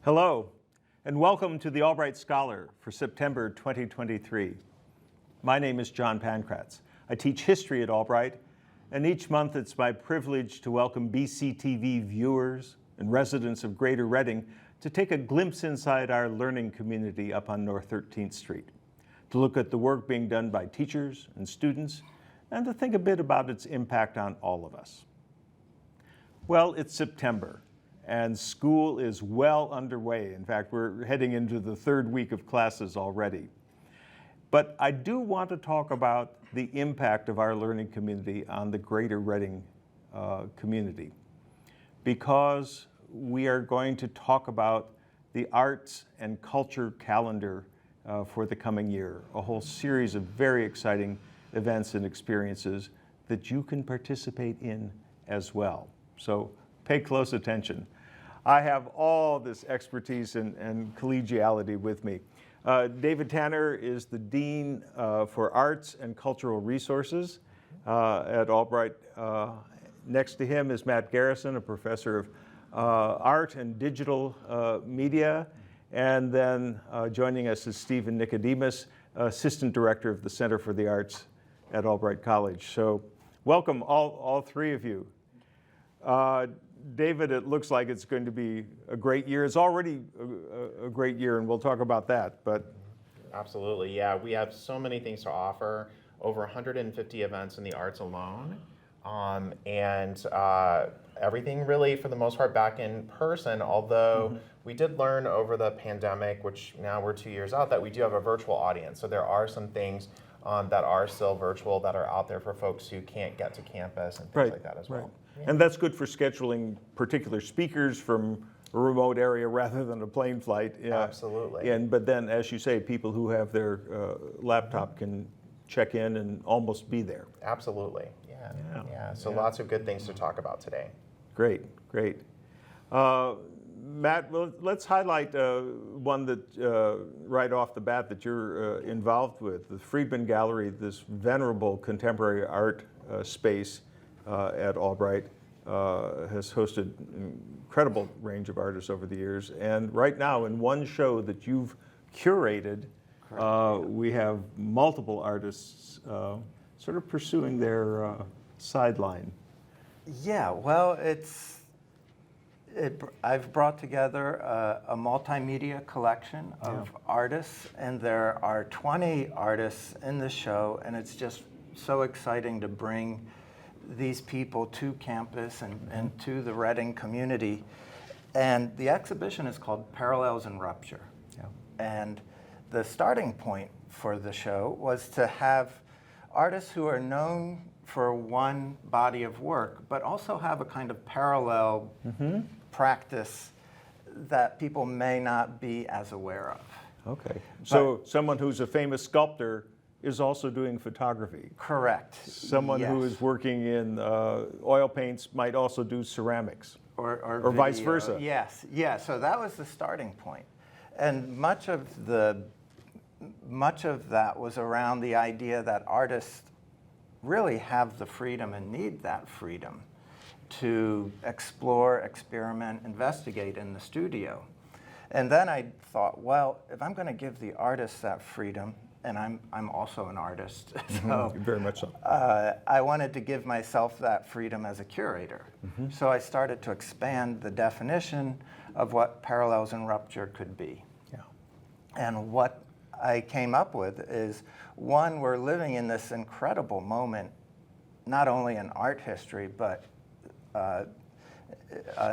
Hello, and welcome to the Albright Scholar for September 2023. My name is John Pankratz. I teach history at Albright, and each month it's my privilege to welcome BCTV viewers and residents of Greater Reading to take a glimpse inside our learning community up on North 13th Street, to look at the work being done by teachers and students, and to think a bit about its impact on all of us. Well, it's September, and school is well underway. In fact, we're heading into the third week of classes already. But I do want to talk about the impact of our learning community on the Greater Reading community, because we are going to talk about the arts and culture calendar for the coming year, a whole series of very exciting events and experiences that you can participate in as well. So pay close attention. I have all this expertise and collegiality with me. David Tanner is the Dean for Arts and Cultural Resources at Albright. Next to him is Matt Garrison, a professor of art and digital media. And then joining us is Stephen Nicodemus, Assistant Director of the Center for the Arts at Albright College. So welcome all three of you. David, it looks like it's going to be a great year. It's already a great year, and we'll talk about that. But absolutely, yeah. We have so many things to offer, over 150 events in the arts alone, and everything really, for the most part, back in person, although we did learn over the pandemic, which now we're 2 years out, that we do have a virtual audience. So there are some things that are still virtual that are out there for folks who can't get to campus and things like that as well. Right. Yeah. And that's good for scheduling particular speakers from a remote area rather than a plane flight. Absolutely. But then, as you say, people who have their laptop can check in and almost be there. Absolutely, yeah. So lots of good things to talk about today. Great. Matt, well, let's highlight one that right off the bat that you're involved with, the Friedman Gallery, this venerable contemporary art space at Albright, has hosted an incredible range of artists over the years. And right now, in one show that you've curated, we have multiple artists sort of pursuing their sideline. Yeah, well, I've brought together a multimedia collection of artists, and there are 20 artists in the show, and it's just so exciting to bring these people to campus and to the Reading community. And the exhibition is called Parallels and Rupture. Yeah. And the starting point for the show was to have artists who are known for one body of work, but also have a kind of parallel practice that people may not be as aware of. Okay. So someone who's a famous sculptor is also doing photography. Correct. Someone who is working in oil paints might also do ceramics. Or vice versa. Yes, yeah, so that was the starting point. And much of that was around the idea that artists really have the freedom and need that freedom to explore, experiment, investigate in the studio. And then I thought, well, if I'm going to give the artists that freedom, and I'm also an artist, so very much so. I wanted to give myself that freedom as a curator. So I started to expand the definition of what Parallels and Rupture could be. Yeah. And what I came up with is, one, we're living in this incredible moment, not only in art history, but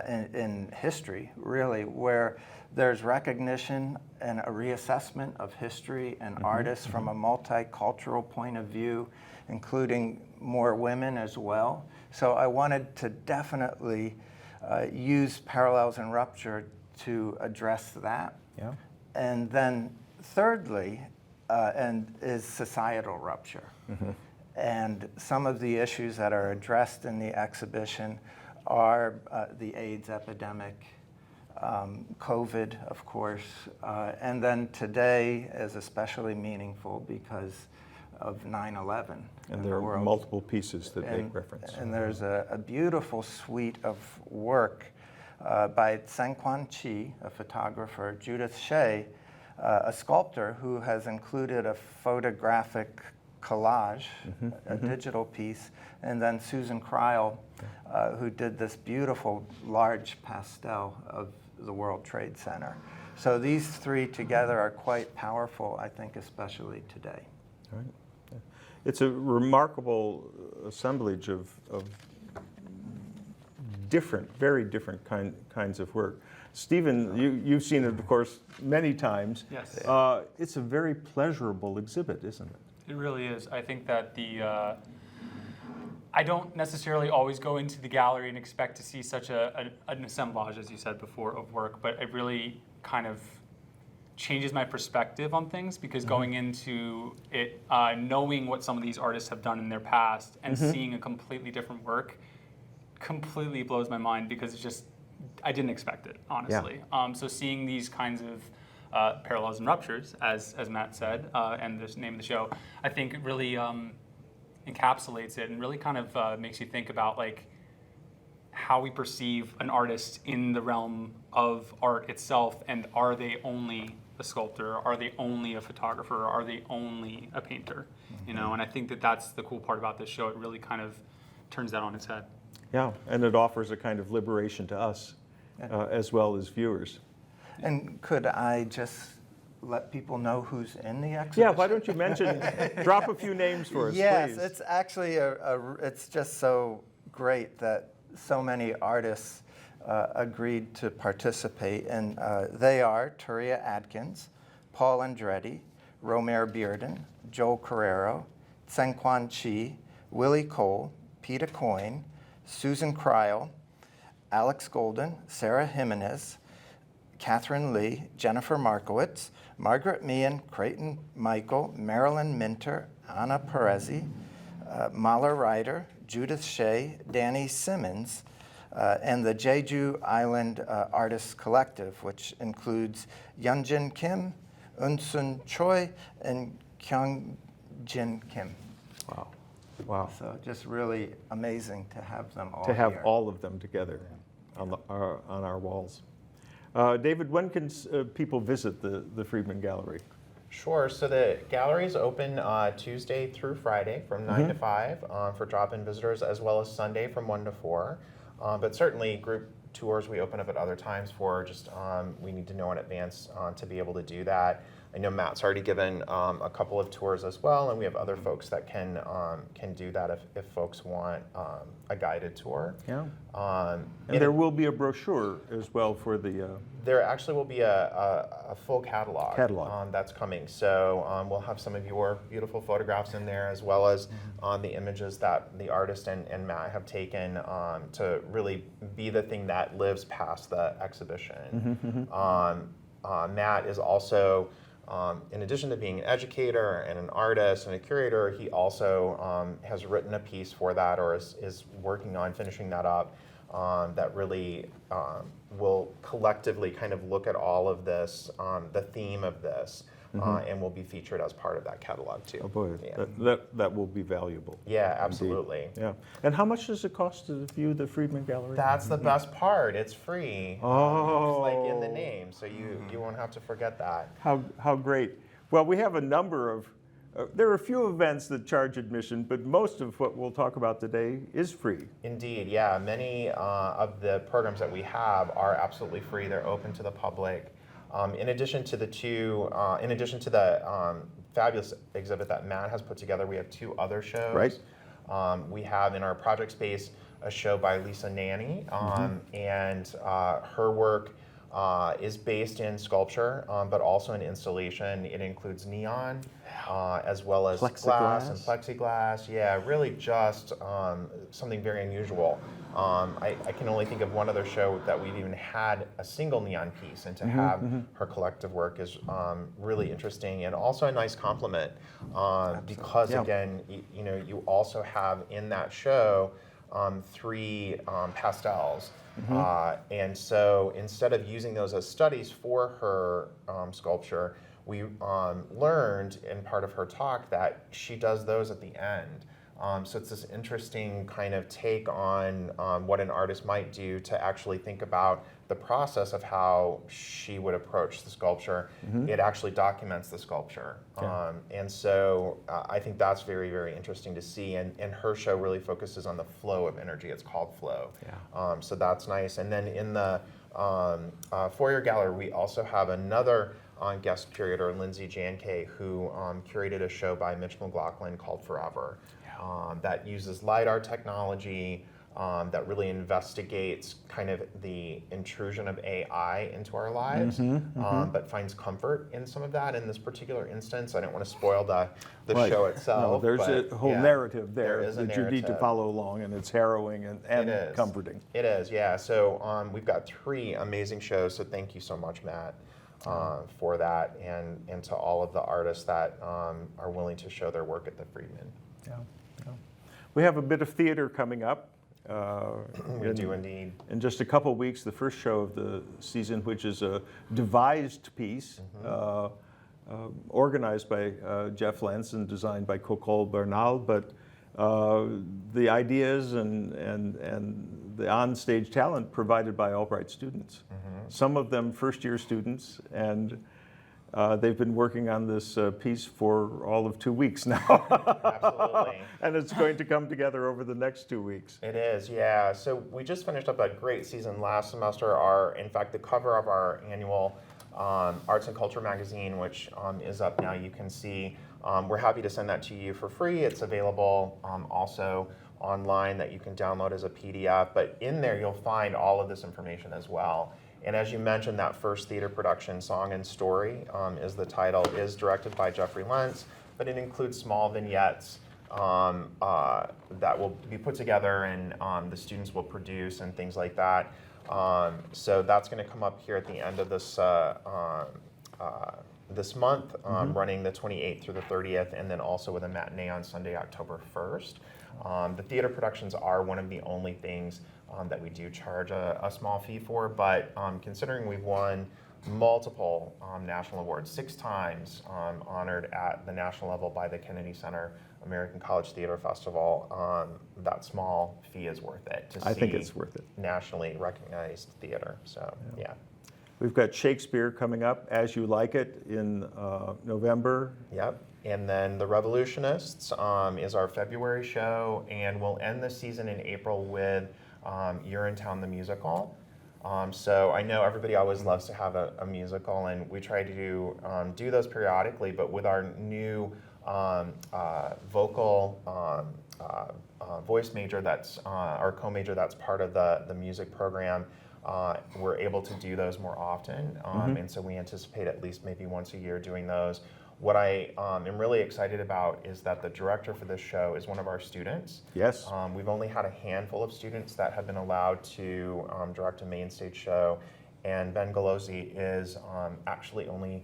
in history, really, where there's recognition and a reassessment of history and artists from a multicultural point of view, including more women as well. So I wanted to definitely use Parallels and Rupture to address that. Yeah. And then thirdly, is societal rupture. And some of the issues that are addressed in the exhibition are the AIDS epidemic, COVID, of course, and then today is especially meaningful because of 9/11. And there are multiple pieces that make reference. And there's a beautiful suite of work by Tseng-Kwan Chi, a photographer, Judith Shea, a sculptor who has included a photographic collage, a digital piece, and then Susan Kreil, who did this beautiful large pastel of the World Trade Center. So these three together are quite powerful, I think, especially today. All right. Yeah. It's a remarkable assemblage of different, very different kinds of work. Stephen, you've seen it, of course, many times. Yes. It's a very pleasurable exhibit, isn't it? It really is. I think that I don't necessarily always go into the gallery and expect to see such an assemblage, as you said before, of work, but it really kind of changes my perspective on things, because going into it, knowing what some of these artists have done in their past and seeing a completely different work completely blows my mind, because it's just, I didn't expect it, honestly. Yeah. So seeing these kinds of parallels and ruptures, as Matt said, and the name of the show, I think it really encapsulates it and really kind of makes you think about like how we perceive an artist in the realm of art itself, and are they only a sculptor? Are they only a photographer? Are they only a painter? You know, and I think that that's the cool part about this show. It really kind of turns that on its head. Yeah, and it offers a kind of liberation to us as well as viewers. And could I just let people know who's in the exhibition? Yeah, why don't you mention, drop a few names for us, yes, please. Yes, it's actually, it's just so great that so many artists agreed to participate. And they are Turia Adkins, Paul Andretti, Romare Bearden, Joel Carrero, Tseng-Kwan Chi, Willie Cole, Peter Coyne, Susan Kreil, Alex Golden, Sarah Jimenez, Catherine Lee, Jennifer Markowitz, Margaret Meehan, Creighton Michael, Marilyn Minter, Anna Perezzi, Mahler Ryder, Judith Shea, Danny Simmons, and the Jeju Island Artists Collective, which includes Yeonjin Kim, Eunsun Choi, and Kyungjin Kim. Wow. Wow. So just really amazing to have them all To have here. all of them together on our walls. David, when can people visit the Friedman Gallery? Sure. So the gallery is open Tuesday through Friday from 9 to 5 for drop-in visitors, as well as Sunday from 1 to 4. But certainly group tours we open up at other times for, just we need to know in advance to be able to do that. I know Matt's already given a couple of tours as well, and we have other folks that can do that if folks want a guided tour. Yeah. And there will be a brochure as well for the... There actually will be a full catalog that's coming. So we'll have some of your beautiful photographs in there, as well as the images that the artist and Matt have taken to really be the thing that lives past the exhibition. Matt is also, in addition to being an educator and an artist and a curator, he also has written a piece for that, or is working on finishing that up, that really will collectively kind of look at all of this, the theme of this, and will be featured as part of that catalog too. Oh boy, Yeah. that will be valuable. Yeah, absolutely. Indeed. Yeah. And how much does it cost to view the Friedman Gallery? That's the best part. It's free. Oh. It's like in the name, so you won't have to forget that. How great. Well, we have a number of, there are a few events that charge admission, but most of what we'll talk about today is free. Indeed, yeah. Many of the programs that we have are absolutely free. They're open to the public. In addition to the fabulous exhibit that Matt has put together, we have 2 other shows. Right. We have in our project space a show by Lisa Nanny, and her work is based in sculpture, but also in installation. It includes neon, as well as glass and plexiglass. Yeah, really just something very unusual. I can only think of one other show that we've even had a single neon piece, and to have her collective work is really interesting, and also a nice compliment, because again, you also have in that show 3 pastels. And so instead of using those as studies for her sculpture, we learned in part of her talk that she does those at the end. So it's this interesting kind of take on what an artist might do to actually think about the process of how she would approach the sculpture. It actually documents the sculpture. And so I think that's very, very interesting to see. And her show really focuses on the flow of energy. It's called Flow. So that's nice. And then in the foyer gallery, we also have another guest curator, Lindsay Jankay, who curated a show by Mitch McLaughlin called Forever. That uses LiDAR technology that really investigates kind of the intrusion of AI into our lives, but finds comfort in some of that in this particular instance. I don't want to spoil the Right. show No, itself. there's but a whole yeah, narrative there is a that you need to narrative. follow along, and it's harrowing and It is. comforting. It is, yeah. So we've got 3 amazing shows, so thank you so much, Matt, for that, and to all of the artists that are willing to show their work at the Friedman. Yeah. We have a bit of theater coming up. We do indeed. In just a couple weeks, the first show of the season, which is a devised piece organized by Jeff Lentz and designed by Cocol Bernal, but the ideas and the on-stage talent provided by Albright students. Some of them first-year students, and they've been working on this piece for all of 2 weeks now. Absolutely. And it's going to come together over the next 2 weeks. It is, yeah. So we just finished up a great season last semester. In fact, the cover of our annual Arts and Culture magazine, which is up now, you can see. We're happy to send that to you for free. It's available also online that you can download as a PDF. But in there, you'll find all of this information as well. And as you mentioned, that first theater production, Song and Story, is the title, is directed by Jeffrey Lentz, but it includes small vignettes that will be put together and the students will produce and things like that. So that's going to come up here at the end of this this month, running the 28th through the 30th, and then also with a matinee on Sunday, October 1st. The theater productions are one of the only things that we do charge a small fee for, but considering we've won multiple national awards, 6 times honored at the national level by the Kennedy Center American College Theater Festival, that small fee is worth it to see I think it's worth it. nationally recognized theater. So, yeah. We've got Shakespeare coming up, As You Like It, in November. Yep. And then The Revolutionists is our February show, and we'll end the season in April with Urinetown the Musical. So I know everybody always loves to have a musical, and we try to do those periodically, but with our new vocal voice major that's our co-major that's part of the music program, we're able to do those more often, and so we anticipate at least maybe once a year doing those. What I am really excited about is that the director for this show is one of our students. Yes. We've only had a handful of students that have been allowed to direct a main stage show, and Ben Galozzi is actually only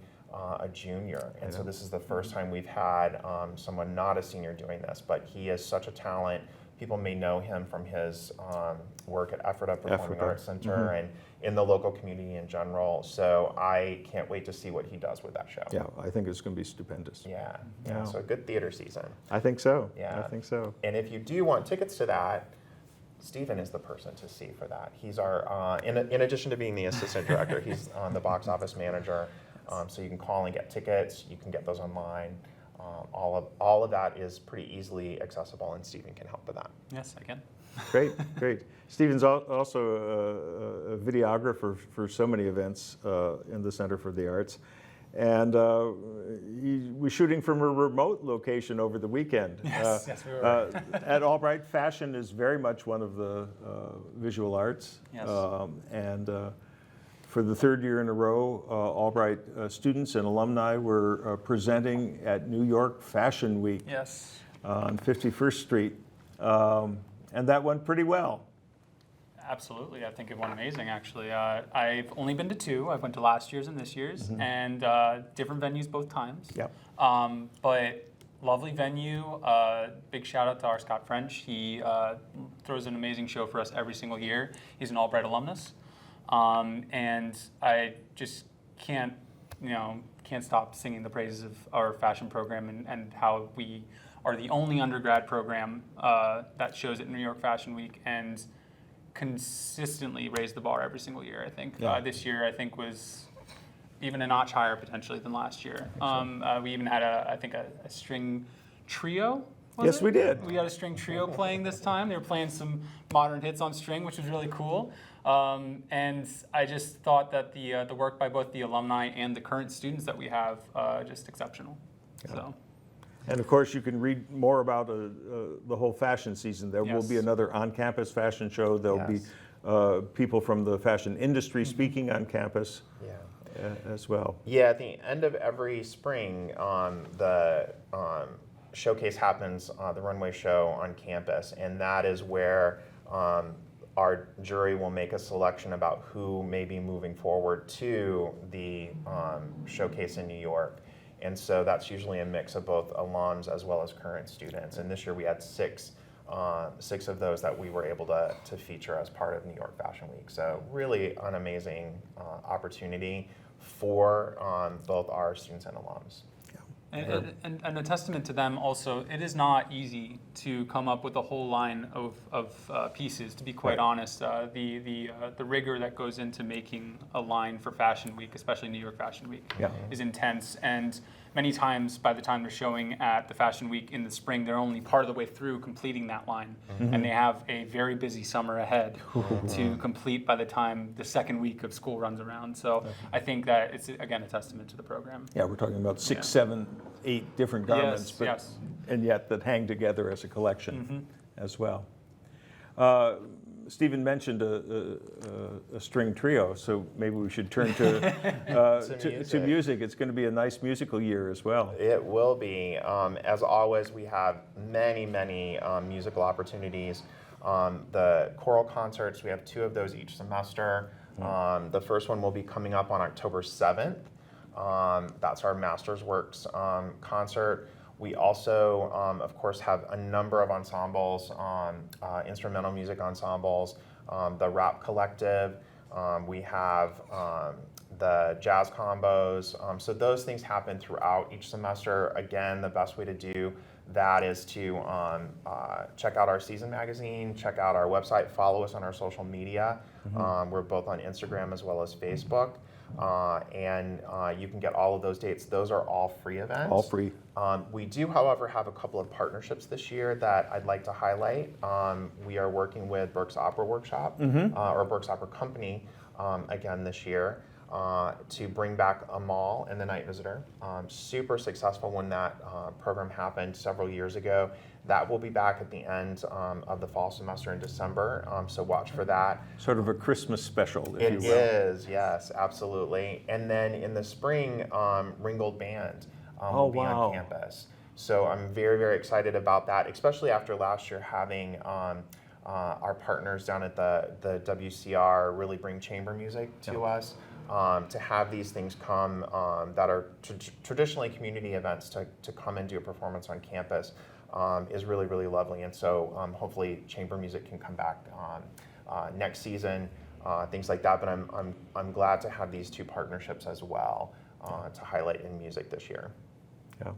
a junior, and so this is the first time we've had someone not a senior doing this, but he is such a talent. People may know him from his work at Ephrata Performing Arts Center and in the local community in general. So I can't wait to see what he does with that show. Yeah, I think it's going to be stupendous. Yeah. Yeah. So a good theater season. I think so. Yeah. I think so. And if you do want tickets to that, Stephen is the person to see for that. He's our, in addition to being the assistant director, he's the box office manager. So you can call and get tickets. You can get those online. All of that is pretty easily accessible, and Stephen can help with that. Yes, I can. Great, great. Stephen's also a videographer for so many events in the Center for the Arts. And we're shooting from a remote location over the weekend. Yes, we were. At Albright, fashion is very much one of the visual arts. Yes. And for the 3rd year in a row, Albright students and alumni were presenting at New York Fashion Week Yes. on 51st Street. And that went pretty well. Absolutely, I think it went amazing. Actually, I've only been to 2. I went to last year's and this year's, and different venues both times. Yep. But lovely venue. Big shout out to our Scott French. He throws an amazing show for us every single year. He's an Albright alumnus, and I just can't stop singing the praises of our fashion program and how we are the only undergrad program that shows at New York Fashion Week and consistently raise the bar every single year. I think Yeah. this year I think was even a notch higher potentially than last year. We even had a string trio. Yes, we did. We had a string trio playing this time. They were playing some modern hits on string, which was really cool. And I just thought that the work by both the alumni and the current students that we have just exceptional. So. And of course, you can read more about the whole fashion season. There will be Yes. another on-campus fashion show. There'll be people from the fashion industry speaking on campus as well. Yeah, at the end of every spring, the showcase happens, the runway show on campus, and that is where our jury will make a selection about who may be moving forward to the showcase in New York. And so that's usually a mix of both alums as well as current students. And this year we had six of those that we were able to feature as part of New York Fashion Week. So really an amazing opportunity for both our students and alums. And a testament to them also, it is not easy to come up with a whole line of pieces, to be quite honest. The rigor that goes into making a line for Fashion Week, especially New York Fashion Week, is intense. And many times by the time they're showing at the Fashion Week in the spring, they're only part of the way through completing that line. And they have a very busy summer ahead to complete by the time the second week of school runs around. So I think that it's, again, a testament to the program. Yeah, we're talking about 6, 7, 8 different garments, and yet that hang together as a collection as well. Stephen mentioned a string trio, so maybe we should turn to music. It's going to be a nice musical year as well. It will be. As always, we have many musical opportunities. The choral concerts, we have 2 of those each semester. The first one will be coming up on October 7th. That's our Master's Works concert. We also, of course, have a number of ensembles, instrumental music ensembles, the Rap Collective. We have the jazz combos. So those things happen throughout each semester. Again, the best way to do that is to check out our season magazine, check out our website, follow us on our social media. We're both on Instagram as well as Facebook. And you can get all of those dates. Those are all free events. All free. We do, however, have a couple of partnerships this year that I'd like to highlight. We are working with Berks Opera Workshop, or Berks Opera Company, again this year, to bring back Amal and the Night Visitor. Super successful when that program happened several years ago. That will be back at the end of the fall semester in December, so watch for that. Sort of a Christmas special, if It you will. is, yes, absolutely. And then in the spring, Ringgold Band will be on campus. So I'm very excited about that, especially after last year having our partners down at the WCR really bring chamber music to us. To have these things come that are traditionally community events to come and do a performance on campus is really lovely. And so hopefully chamber music can come back next season, things like that. But I'm glad to have these 2 partnerships as well to highlight in music this year. Yeah.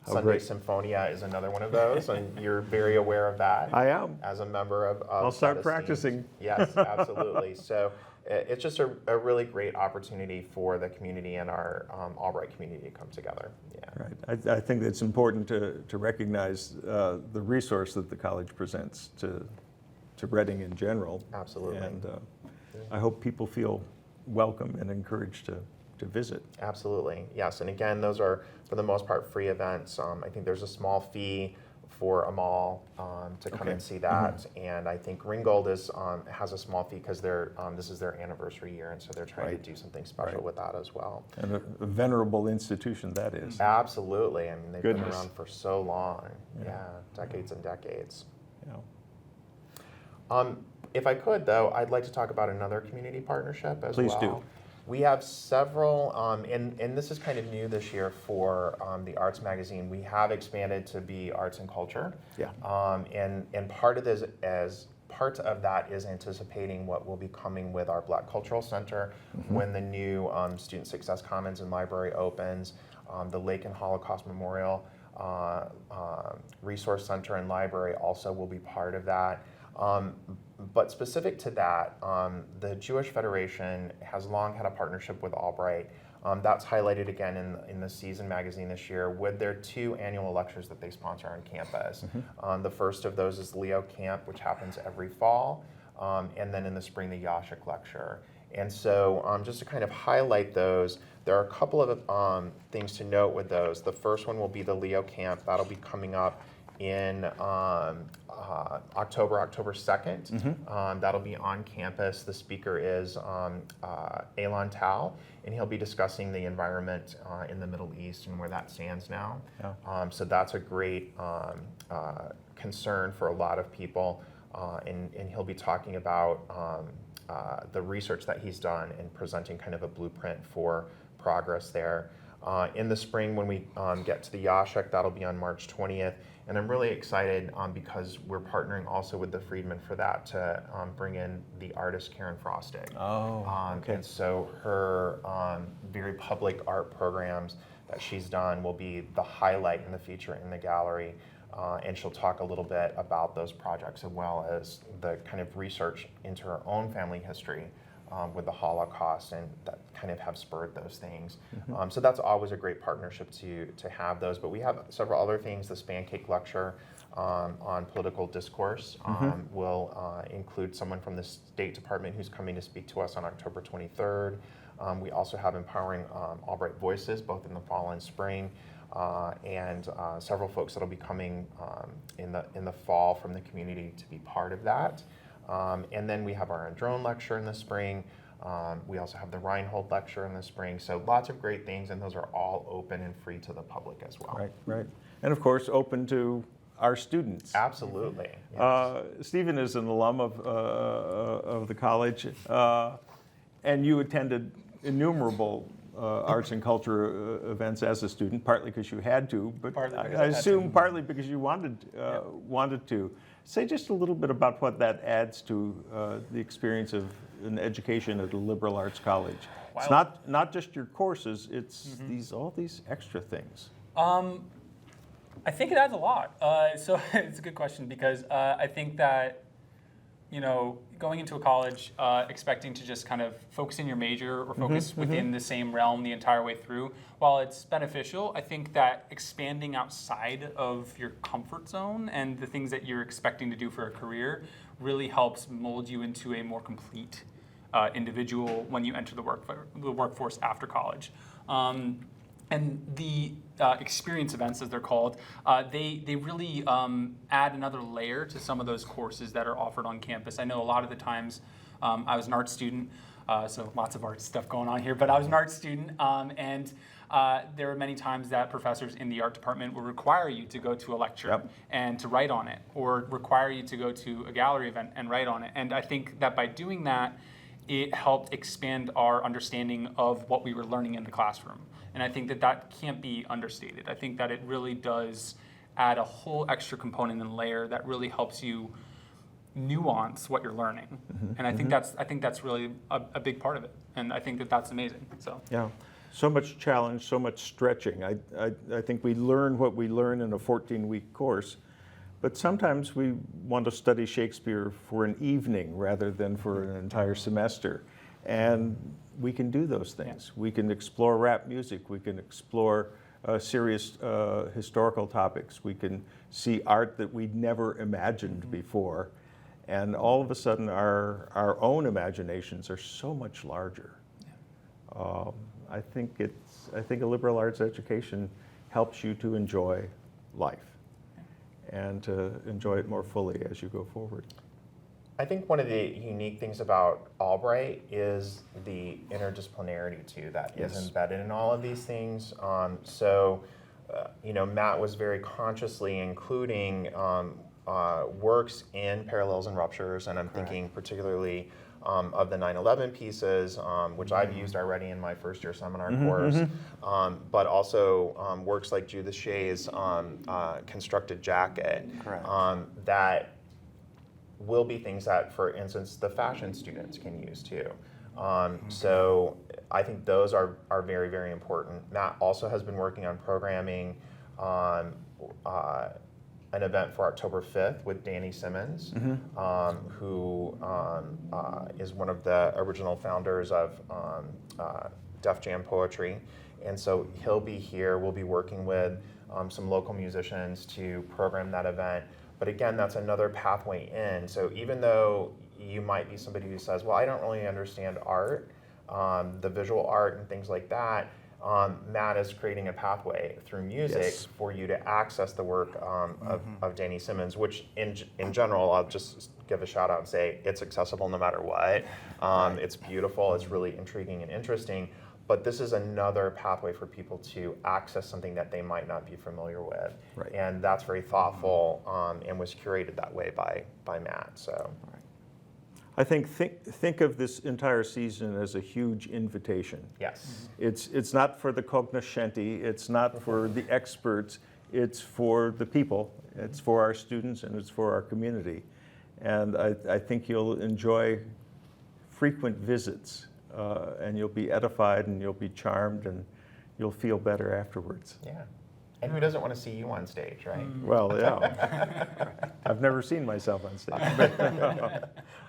Sunday Symphonia is another one of those, and you're very aware of that. I am. As a member of I'll start Status practicing. Teams. Yes, absolutely. So it's just a really great opportunity for the community and our Albright community to come together. Yeah. Right. I think it's important to recognize the resource that the college presents to Reading in general. Absolutely. And I hope people feel welcome and encouraged to visit. Absolutely, yes. And again, those are, for the most part, free events. I think there's a small fee for Amal to come and see that. And I think Ringgold has a small fee because this is their anniversary year, and so they're trying to do something special with that as well. And a venerable institution that is. Absolutely. I mean, they've been Goodness. around for so long. Yeah, decades and decades. Yeah. If I could, though, I'd like to talk about another community partnership as well. Please do. We have several, and this is kind of new this year for the Arts Magazine. We have expanded to be Arts and Culture. Yeah. And part of this, as part of that, is anticipating what will be coming with our Black Cultural Center when the new Student Success Commons and Library opens, the Lake and Holocaust Memorial. Resource Center and Library also will be part of that. But specific to that, the Jewish Federation has long had a partnership with Albright. That's highlighted again in the Season magazine this year with their 2 annual lectures that they sponsor on campus. The first of those is Leo Camp, which happens every fall, and then in the spring, the Yashik lecture. And so just to kind of highlight those, there are a couple of things to note with those. The first one will be the Leo Camp. That'll be coming up in October 2nd. That'll be on campus. The speaker is Elon Tal, and he'll be discussing the environment in the Middle East and where that stands now. Yeah. So that's a great concern for a lot of people, and he'll be talking about the research that he's done and presenting kind of a blueprint for progress there. In the spring, when we get to the Yashik, that'll be on March 20th. And I'm really excited because we're partnering also with the Friedman for that to bring in the artist Karen Frostig. Oh, okay. And so her very public art programs that she's done will be the highlight in the feature in the gallery. And she'll talk a little bit about those projects as well as the kind of research into her own family history with the Holocaust, and that kind of have spurred those things. So that's always a great partnership to have those. But we have several other things. The Spancake Lecture on political discourse will include someone from the State Department who's coming to speak to us on October 23rd. We also have Empowering Albright Voices, both in the fall and spring. And several folks that'll be coming in the fall from the community to be part of that. And then we have our drone lecture in the spring. We also have the Reinhold lecture in the spring. So lots of great things, and those are all open and free to the public as well. Right, right. And of course, open to our students. Absolutely. Yes. Stephen is an alum of the college, and you attended innumerable arts and culture events as a student, partly because you had to, but I assume partly because you wanted to. Say just a little bit about what that adds to the experience of an education at a liberal arts college. It's not just your courses; it's all these extra things. I think it adds a lot. So it's a good question because I think that, going into a college expecting to just kind of focus in your major or focus within the same realm the entire way through, while it's beneficial, I think that expanding outside of your comfort zone and the things that you're expecting to do for a career really helps mold you into a more complete individual when you enter the workforce after college. And the experience events, as they're called, they really add another layer to some of those courses that are offered on campus. I know a lot of the times I was an art student, so lots of art stuff going on here, but I was an art student, and there were many times that professors in the art department would require you to go to a lecture and to write on it, or require you to go to a gallery event and write on it. And I think that by doing that, it helped expand our understanding of what we were learning in the classroom. And I think that that can't be understated. I think that it really does add a whole extra component and layer that really helps you nuance what you're learning. And I think that's really a big part of it. And I think that that's amazing. So yeah, so much challenge, so much stretching. I think we learn what we learn in a 14-week course, but sometimes we want to study Shakespeare for an evening rather than for an entire semester. And we can do those things. We can explore rap music. We can explore serious historical topics. We can see art that we'd never imagined before. And all of a sudden, our own imaginations are so much larger. I think a liberal arts education helps you to enjoy life and to enjoy it more fully as you go forward. I think one of the unique things about Albright is the interdisciplinarity too that is embedded in all of these things. Matt was very consciously including works in Parallels and Ruptures, and I'm thinking particularly of the 9/11 pieces, which I've used already in my first year seminar course, but also works like Judith Shea's Constructed Jacket, that will be things that, for instance, the fashion students can use too. So I think those are very, very important. Matt also has been working on programming um, an event for October 5th with Danny Simmons, who is one of the original founders of Def Jam Poetry. And so he'll be here. We'll be working with some local musicians to program that event. But again, that's another pathway in. So even though you might be somebody who says, well, I don't really understand art, the visual art and things like that, Matt is creating a pathway through music Yes. for you to access the work of Danny Simmons, which in general, I'll just give a shout out and say it's accessible no matter what. It's beautiful, it's really intriguing and interesting, but this is another pathway for people to access something that they might not be familiar with. Right. And that's very thoughtful and was curated that way by Matt. So. I think of this entire season as a huge invitation. Yes. It's not for the cognoscenti, it's not for the experts, it's for the people, it's for our students, and it's for our community. And I think you'll enjoy frequent visits, and you'll be edified, and you'll be charmed, and you'll feel better afterwards. Yeah. And who doesn't want to see you on stage, right? Well, yeah. I've never seen myself on stage.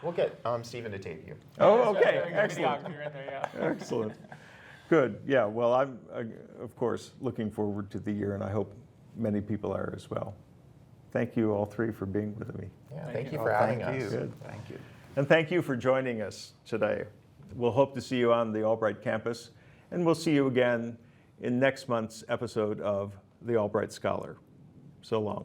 We'll get Stephen to tape you. Oh, okay, Very good excellent. videography right there, yeah. Excellent. Good. Yeah, well, I'm, of course, looking forward to the year, and I hope many people are as well. Thank you all three for being with me. Yeah, Thank thank you. you for having Thank us. you. Good. Thank you. And thank you for joining us today. We'll hope to see you on the Albright campus, and we'll see you again in next month's episode of The Albright Scholar. So long.